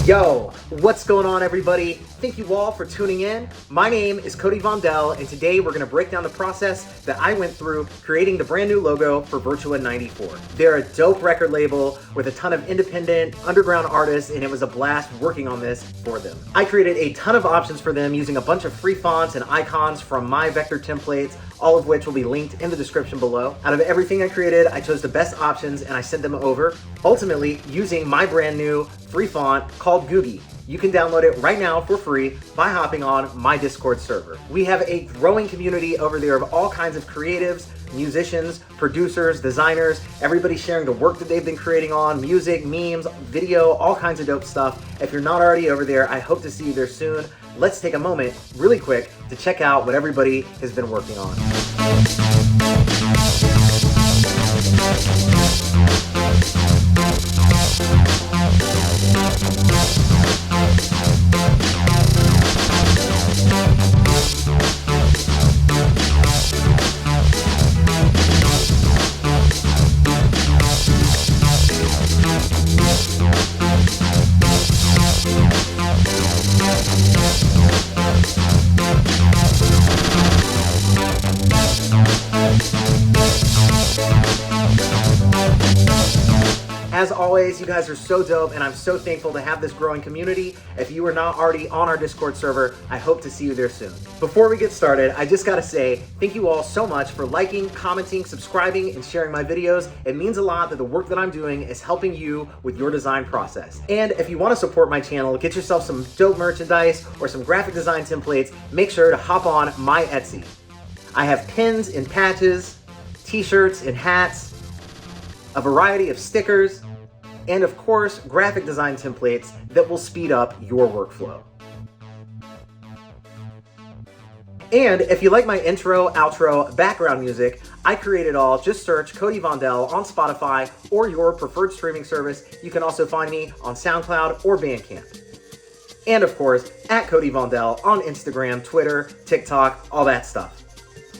Yo, what's going on everybody? Thank you all for tuning in. My name is Cody Vondell, and today we're going to break down the process that I went through creating the brand new logo for Virtua 94. They're a dope record label with a ton of independent underground artists, and it was a blast working on this for them. I created a ton of options for them using a bunch of free fonts and icons from my vector templates, all of which will be linked in the description below. Out of everything I created, I chose the best options and I sent them over, ultimately using my brand new free font called Googie. You can download it right now for free by hopping on my Discord server. We have a growing community over there of all kinds of creatives, musicians, producers, designers, everybody sharing the work that they've been creating on, music, memes, video, all kinds of dope stuff. If you're not already over there, I hope to see you there soon. Let's take a moment really quick to check out what everybody has been working on. As always, you guys are so dope, and I'm so thankful to have this growing community. If you are not already on our Discord server, I hope to see you there soon. Before we get started, I just gotta say thank you all so much for liking, commenting, subscribing, and sharing my videos. It means a lot that the work that I'm doing is helping you with your design process. And if you want to support my channel, get yourself some dope merchandise or some graphic design templates, make sure to hop on my Etsy. I have pins and patches, t-shirts and hats, a variety of stickers, and of course, graphic design templates that will speed up your workflow. And if you like my intro, outro, background music, I create it all. Just search Cody Vondell on Spotify or your preferred streaming service. You can also find me on SoundCloud or Bandcamp. And of course, at Cody Vondell on Instagram, Twitter, TikTok, all that stuff.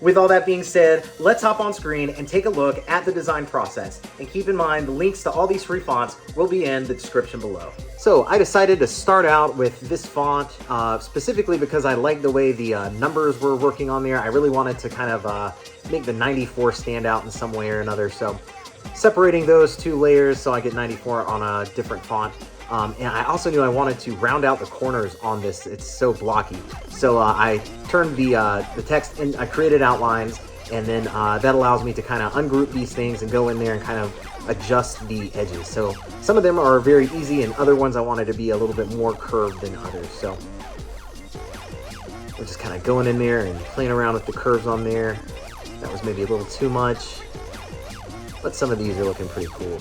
With all that being said, let's hop on screen and take a look at the design process. And keep in mind, the links to all these free fonts will be in the description below. So I decided to start out with this font, specifically because I like the way the numbers were working on there. I really wanted to kind of make the 94 stand out in some way or another. So separating those two layers so I get 94 on a different font. And I also knew I wanted to round out the corners on this. It's so blocky. So I turned the text and I created outlines, and then that allows me to kind of ungroup these things and go in there and kind of adjust the edges. So some of them are very easy, and other ones I wanted to be a little bit more curved than others. So we're just kind of going in there and playing around with the curves on there. That was maybe a little too much, but some of these are looking pretty cool.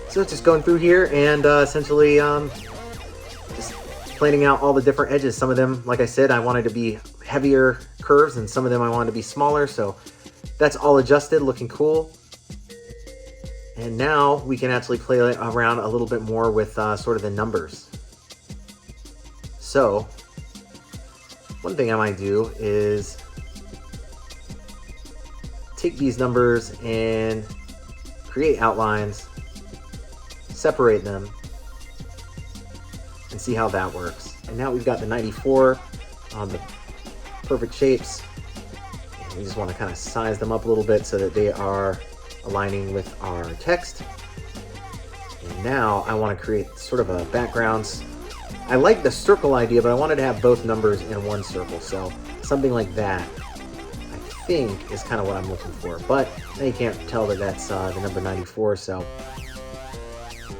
So just going through here and essentially just planning out all the different edges. Some of them, like I said, I wanted to be heavier curves, and some of them I wanted to be smaller. So that's all adjusted, looking cool. And now we can actually play around a little bit more with sort of the numbers. So one thing I might do is take these numbers and create outlines, separate them, and see how that works. And now we've got the 94 on the perfect shapes. And we just want to kind of size them up a little bit so that they are aligning with our text. And now I want to create sort of a background. I like the circle idea, but I wanted to have both numbers in one circle. So something like that, I think, is kind of what I'm looking for. But now you can't tell that that's the number 94, so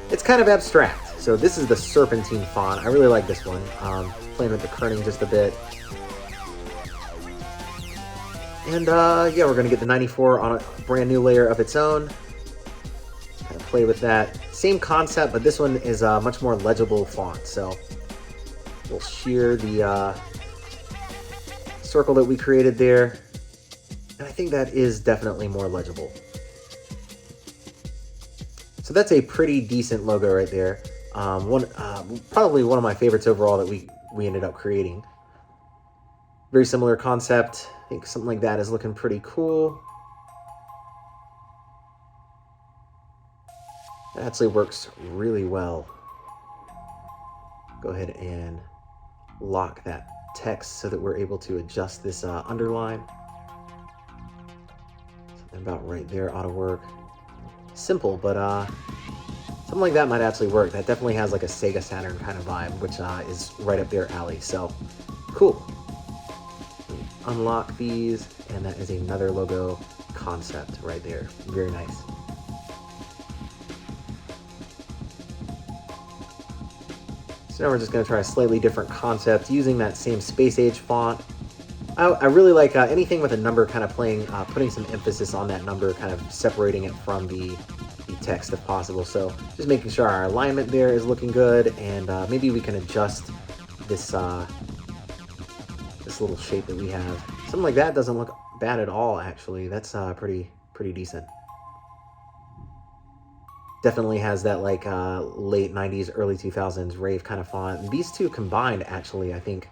it's kind of abstract. So this is the Serpentine font. I really like this one. Playing with the kerning just a bit. And yeah, we're gonna get the 94 on a brand new layer of its own. Kind of play with that. Same concept, but this one is a much more legible font. So we'll shear the circle that we created there. And I think that is definitely more legible. So that's a pretty decent logo right there. Probably one of my favorites overall that we ended up creating. Very similar concept. I think something like that is looking pretty cool. That actually works really well. Go ahead and lock that text so that we're able to adjust this underline. Something about right there ought to work. Simple, but something like that might actually work. That definitely has like a Sega Saturn kind of vibe, which is right up their alley. So cool. Unlock these, and that is another logo concept right there. Very nice. So now we're just going to try a slightly different concept using that same Space Age font. I really like anything with a number kind of putting some emphasis on that number, kind of separating it from the text if possible. So just making sure our alignment there is looking good, and maybe we can adjust this this little shape that we have. Something like that doesn't look bad at all, actually. That's pretty decent. Definitely has that like late 90s, early 2000s rave kind of font. And these two combined, actually, I think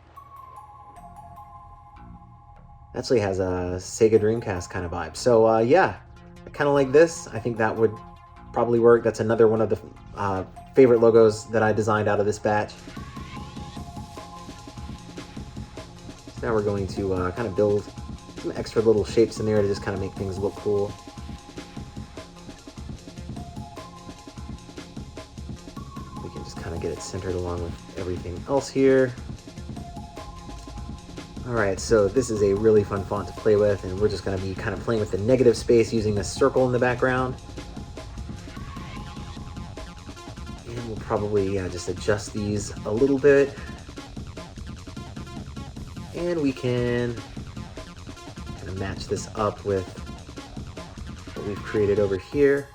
actually has a Sega Dreamcast kind of vibe. So yeah, I kind of like this. I think that would probably work. That's another one of the favorite logos that I designed out of this batch. So now we're going to kind of build some extra little shapes in there to just kind of make things look cool. We can just kind of get it centered along with everything else here. Alright, so this is a really fun font to play with, and we're just going to be kind of playing with the negative space using this circle in the background. And we'll probably just adjust these a little bit. And we can kind of match this up with what we've created over here.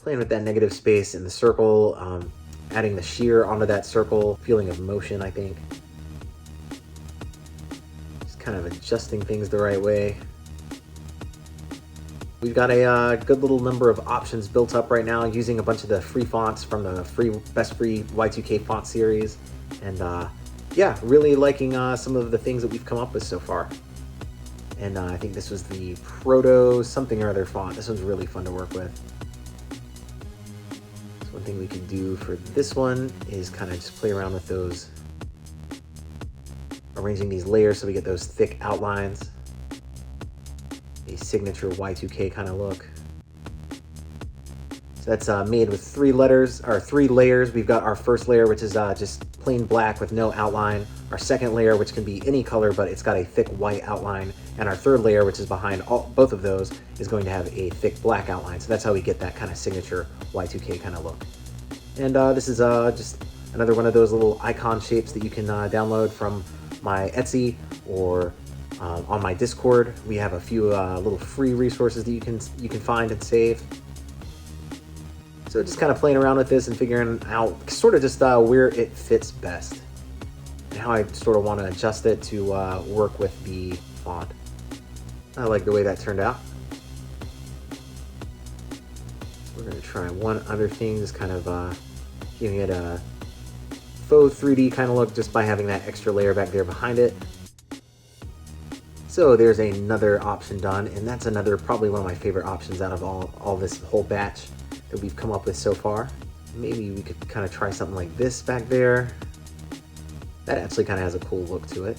Playing with that negative space in the circle, adding the shear onto that circle, feeling of motion, I think. Just kind of adjusting things the right way. We've got a good little number of options built up right now using a bunch of the free fonts from the best free Y2K font series. And yeah, really liking some of the things that we've come up with so far. And I think this was the Proto something or other font. This one's really fun to work with. So one thing we can do for this one is kind of just play around with those, arranging these layers so we get those thick outlines. A signature Y2K kind of look. So that's made with three layers. We've got our first layer, which is just plain black with no outline. Our second layer, which can be any color, but it's got a thick white outline. And our third layer, which is behind both of those, is going to have a thick black outline. So that's how we get that kind of signature Y2K kind of look. And this is just another one of those little icon shapes that you can download from my Etsy or on my Discord. We have a few little free resources that you can find and save. So just kind of playing around with this and figuring out sort of just where it fits best and how I sort of want to adjust it to work with the font. I like the way that turned out. We're going to try one other thing, just kind of giving it a faux 3D kind of look just by having that extra layer back there behind it. So there's another option done, and that's probably one of my favorite options out of all this whole batch that we've come up with so far. Maybe we could kind of try something like this back there. That actually kind of has a cool look to it.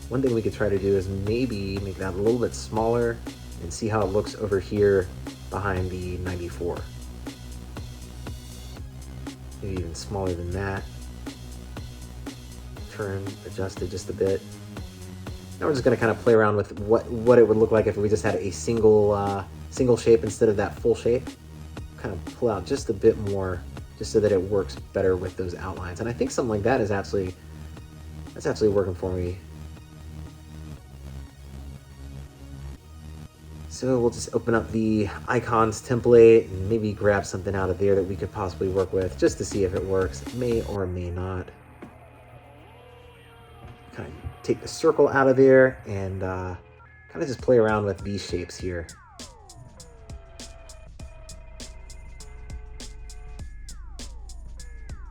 One thing we could try to do is maybe make that a little bit smaller and see how it looks over here behind the 94. Maybe even smaller than that. Turn, adjust it just a bit. Now we're just going to kind of play around with what it would look like if we just had a single shape instead of that full shape. Kind of pull out just a bit more, just so that it works better with those outlines. And I think something like that is actually working for me. So we'll just open up the icons template and maybe grab something out of there that we could possibly work with just to see if it works. It may or may not. Kind of take the circle out of there and kind of just play around with these shapes here.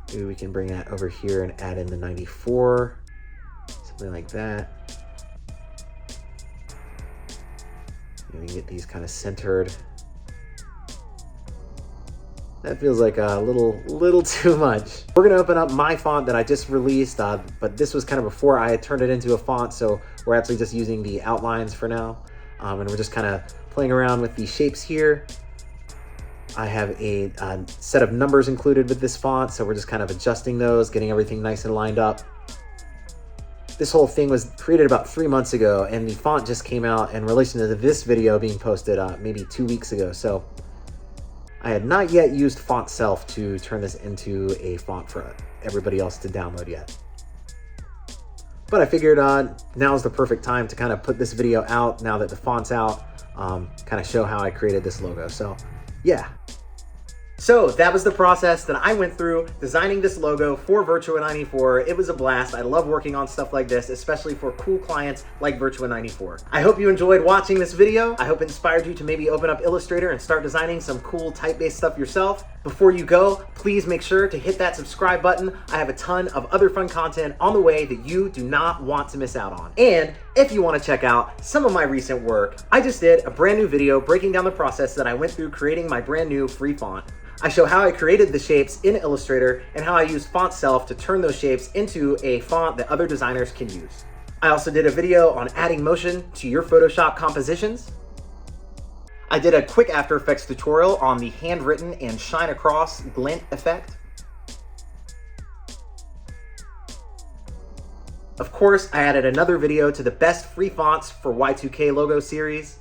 Maybe we can bring that over here and add in the 94, something like that. we can get these kind of centered. That feels like a little too much. We're gonna open up my font that I just released, but this was kind of before I had turned it into a font, so we're actually just using the outlines for now. And we're just kind of playing around with the shapes here. I have a set of numbers included with this font, so we're just kind of adjusting those, getting everything nice and lined up. This whole thing was created about 3 months ago, and the font just came out in relation to this video being posted maybe 2 weeks ago. So I had not yet used Font Self to turn this into a font for everybody else to download yet. But I figured now's the perfect time to kind of put this video out now that the font's out, kind of show how I created this logo. So yeah. So that was the process that I went through designing this logo for Virtua 94. It was a blast. I love working on stuff like this, especially for cool clients like Virtua 94. I hope you enjoyed watching this video. I hope it inspired you to maybe open up Illustrator and start designing some cool type-based stuff yourself. Before you go, please make sure to hit that subscribe button. I have a ton of other fun content on the way that you do not want to miss out on. And if you want to check out some of my recent work, I just did a brand new video breaking down the process that I went through creating my brand new free font. I show how I created the shapes in Illustrator and how I use Font Self to turn those shapes into a font that other designers can use. I also did a video on adding motion to your Photoshop compositions. I did a quick After Effects tutorial on the handwritten and shine across glint effect. Of course, I added another video to the best free fonts for Y2K logo series.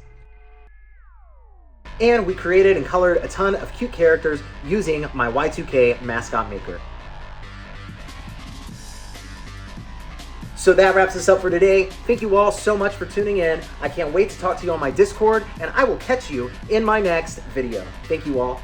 And we created and colored a ton of cute characters using my Y2K mascot maker. So that wraps us up for today. Thank you all so much for tuning in. I can't wait to talk to you on my Discord, and I will catch you in my next video. Thank you all.